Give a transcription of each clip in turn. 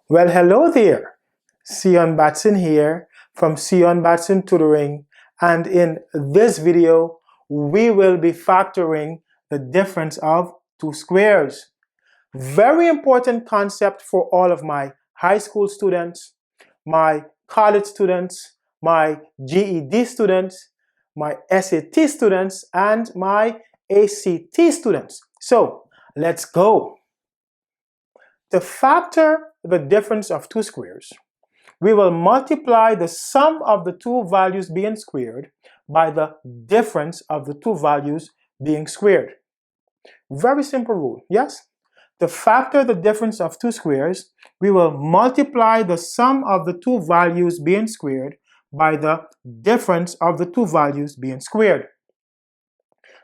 Well, hello there. Sion Batson here from Sion Batson Tutoring, and in this video, we will be factoring the difference of two squares. Very important concept for all of my high school students, my college students, my GED students, my SAT students, and my ACT students. So let's go. To factor the difference of two squares, we will multiply the sum of the two values being squared by the difference of the two values being squared. Very simple rule, yes? To factor the difference of two squares, we will multiply the sum of the two values being squared by the difference of the two values being squared.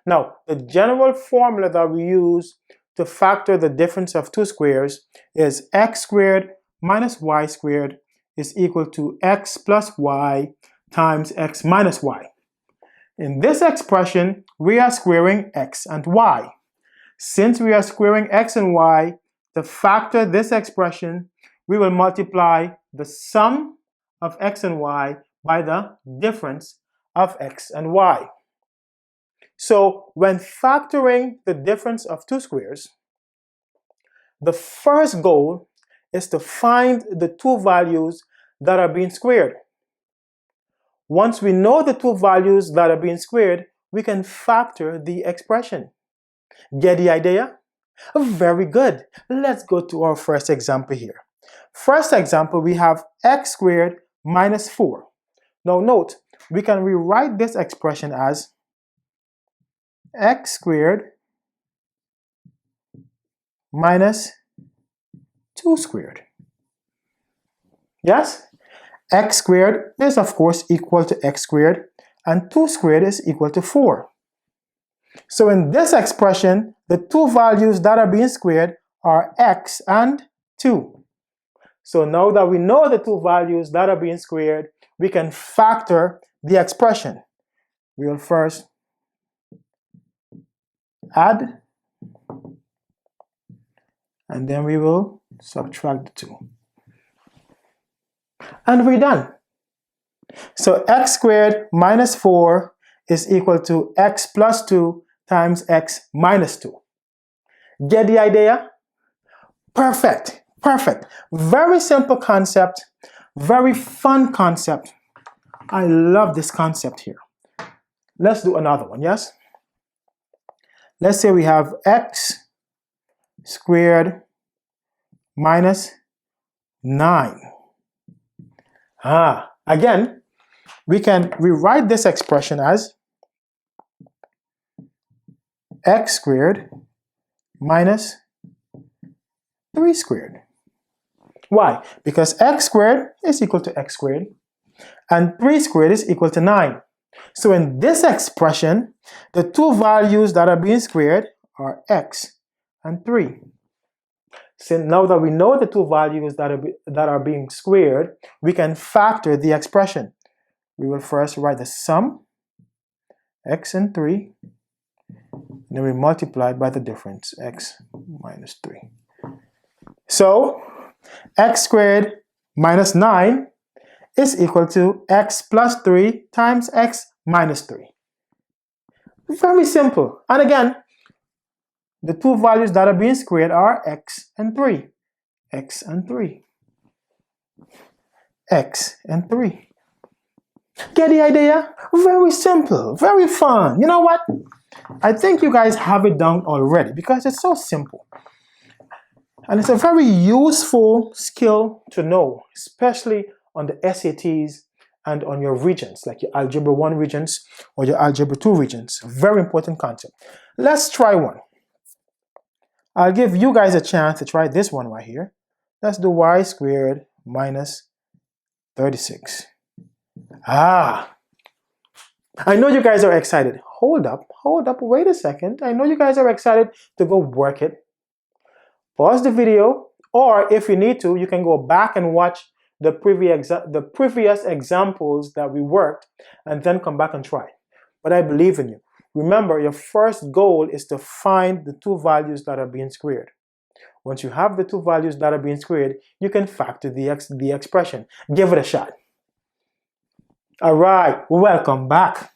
Now, the general formula that we use to factor the difference of two squares is x squared minus y squared is equal to x plus y times x minus y. In this expression, we are squaring x and y. Since we are squaring x and y, to factor this expression, we will multiply the sum of x and y by the difference of x and y. So when factoring the difference of two squares, the first goal is to find the two values that are being squared. Once we know the two values that are being squared, we can factor the expression. Get the idea? Very good. Let's go to our first example here. First example, we have x squared minus 4. Now note, we can rewrite this expression as x squared minus 2 squared. Yes? X squared is of course equal to x squared, and 2 squared is equal to 4. So in this expression, the two values that are being squared are x and 2. So now that we know the two values that are being squared, we can factor the expression. We will first add, and then we will subtract the 2. And we're done. So x squared minus 4 is equal to x plus 2 times x minus 2. Get the idea? Perfect. Perfect. Very simple concept. Very fun concept. I love this concept here. Let's do another one, yes? Let's say we have x squared minus 9. Again, we can rewrite this expression as x squared minus 3 squared. Why? Because x squared is equal to x squared, and 3 squared is equal to 9. So in this expression, the two values that are being squared are x and 3. So now that we know the two values that are being squared, we can factor the expression. We will first write the sum, x and 3, and then we multiply by the difference, x minus 3. So x squared minus 9 is equal to x plus 3 times x minus 3. Very simple. And again, the two values that are being squared are x and 3. X and 3. X and 3. Get the idea? Very simple. Very fun. You know what? I think you guys have it down already because it's so simple. And it's a very useful skill to know, especially on the SATs and on your regions, like your Algebra 1 regions or your Algebra 2 regions. Very important concept. Let's try one. I'll give you guys a chance to try this one right here. Let's do y squared minus 36. I know you guys are excited. Hold up, wait a second. I know you guys are excited to go work it. Pause the video, or if you need to, you can go back and watch the previous examples that we worked and then come back and try. But I believe in you. Remember, your first goal is to find the two values that are being squared. Once you have the two values that are being squared, you can factor the expression. Give it a shot. All right, welcome back.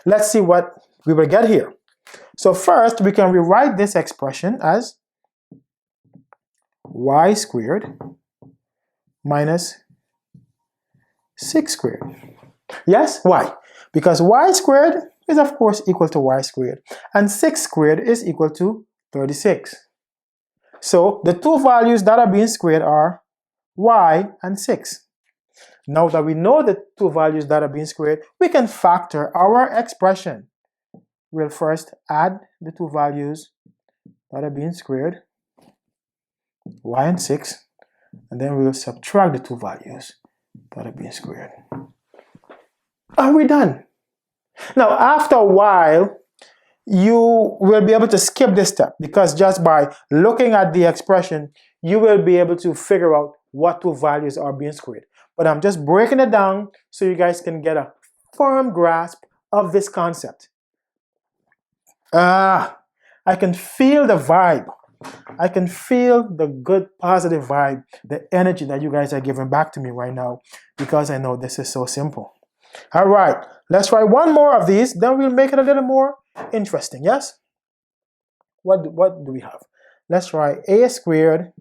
Let's see what we will get here. So first, we can rewrite this expression as y squared minus 6 squared. Yes, why? Because y squared is of course equal to y squared, and 6 squared is equal to 36. So the two values that are being squared are y and 6. Now that we know the two values that are being squared, we can factor our expression. We'll first add the two values that are being squared, y and 6, and then we'll subtract the two values that are being squared. Are we done? Now, after a while, you will be able to skip this step because just by looking at the expression, you will be able to figure out what two values are being squared. But I'm just breaking it down so you guys can get a firm grasp of this concept. I can feel the vibe. I can feel the good, positive vibe, the energy that you guys are giving back to me right now because I know this is so simple. All right, let's try one more of these, then we'll make it a little more interesting, yes? What do we have? Let's try a squared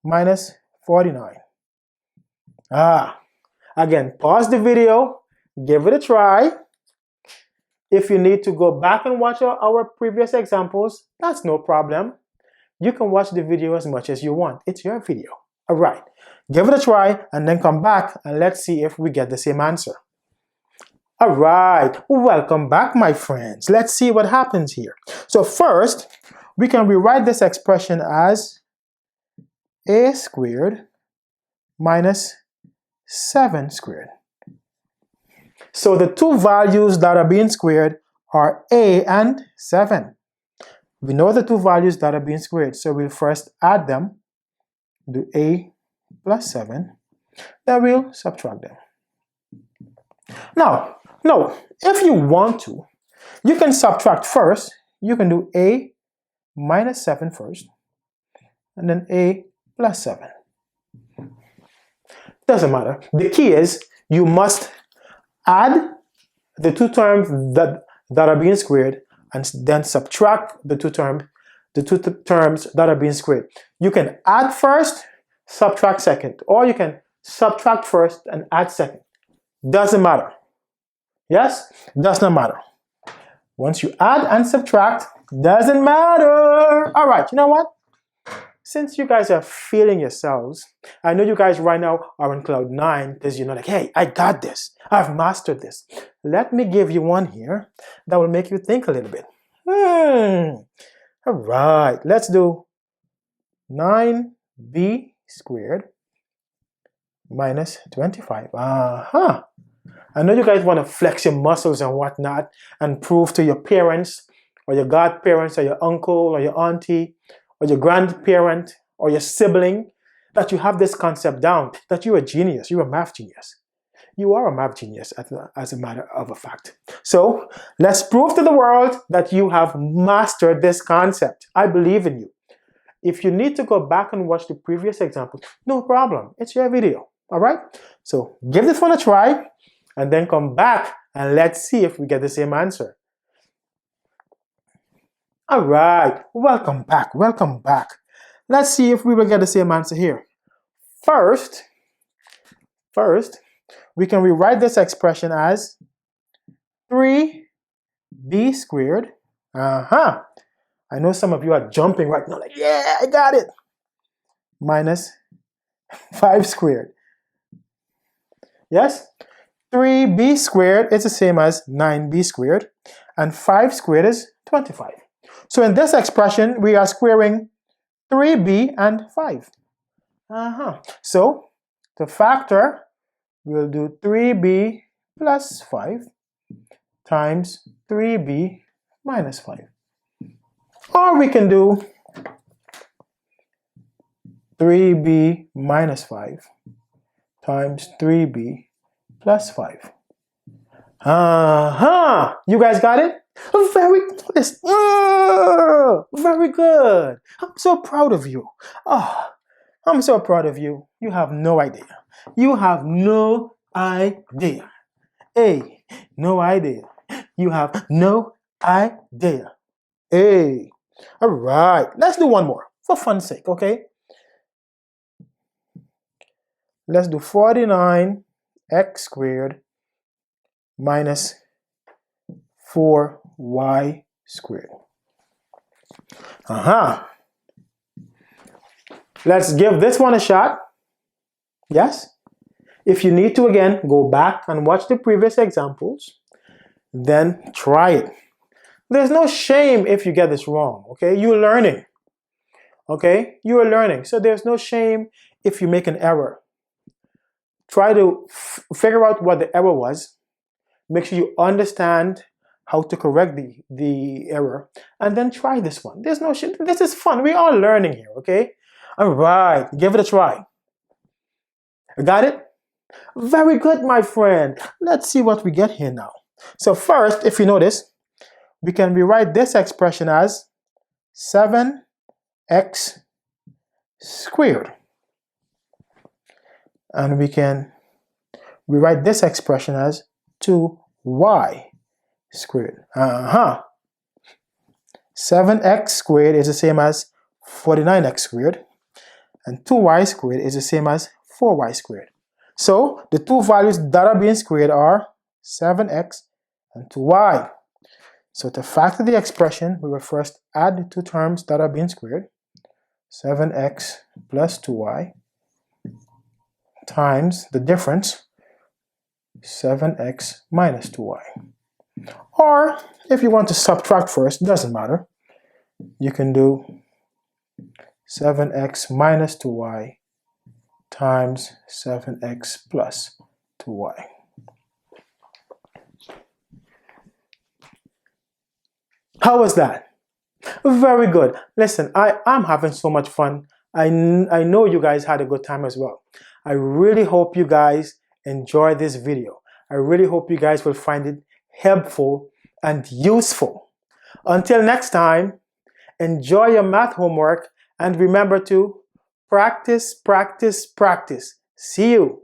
minus 49. Again, pause the video, give it a try. If you need to go back and watch our previous examples, that's no problem. You can watch the video as much as you want. It's your video. All right, give it a try and then come back and let's see if we get the same answer. All right, welcome back, my friends. Let's see what happens here. So first, we can rewrite this expression as a squared minus 7 squared. So the two values that are being squared are a and 7. We know the two values that are being squared, so we'll first add them, do a plus 7, then we'll subtract them. Now, if you want to, you can subtract first. You can do a minus 7 first, and then a plus 7. Doesn't matter. The key is you must add the two terms that are being squared and then subtract the two terms that are being squared. You can add first, subtract second, or you can subtract first and add second. Doesn't matter. Yes? Does not matter. Once you add and subtract, doesn't matter. All right, you know what? Since you guys are feeling yourselves, I know you guys right now are on cloud 9 because you're like, hey, I got this. I've mastered this. Let me give you one here that will make you think a little bit. All right, let's do 9b squared minus 25. I know you guys want to flex your muscles and whatnot and prove to your parents or your godparents or your uncle or your auntie or your grandparent or your sibling that you have this concept down, that you're a genius, you're a math genius. You are a math genius as a matter of a fact. So let's prove to the world that you have mastered this concept. I believe in you. If you need to go back and watch the previous example, no problem. It's your video. All right? So give this one a try and then come back and let's see if we get the same answer. All right, welcome back, welcome back. Let's see if we will get the same answer here. First, we can rewrite this expression as 3b squared. I know some of you are jumping right now like, yeah, I got it. Minus 5 squared. Yes? 3b squared is the same as 9b squared, and 5 squared is 25. So in this expression, we are squaring 3b and 5. So to factor, we'll do 3b plus 5 times 3b minus 5. Or we can do 3b minus 5 times 3b plus 5. You guys got it? Very good. I'm so proud of you. Oh, I'm so proud of you. You have no idea. You have no idea. Hey, no idea. You have no idea. Hey. All right. Let's do one more for fun's sake, okay? Let's do 49x squared minus 4y squared. Let's give this one a shot. Yes? If you need to, again, go back and watch the previous examples. Then try it. There's no shame if you get this wrong, okay? You're learning, okay? You are learning. So there's no shame if you make an error. Try to figure out what the error was. Make sure you understand how to correct the error. And then try this one. There's no shame. This is fun. We're all learning here, okay? All right. Give it a try. Got it? Very good, my friend. Let's see what we get here now. So first, if you notice, we can rewrite this expression as 7x squared. And we can rewrite this expression as 2y squared. 7x squared is the same as 49x squared. And 2y squared is the same as 4y squared. So the two values that are being squared are 7x and 2y. So to factor the expression, we will first add the two terms that are being squared. 7x plus 2y times the difference, 7x minus 2y. Or if you want to subtract first, doesn't matter. You can do 7x minus 2y times 7x plus 2y. How was that? Very good. Listen, I'm having so much fun. I know you guys had a good time as well. I really hope you guys enjoy this video. I really hope you guys will find it helpful and useful. Until next time, enjoy your math homework and remember to practice, practice, practice. See you.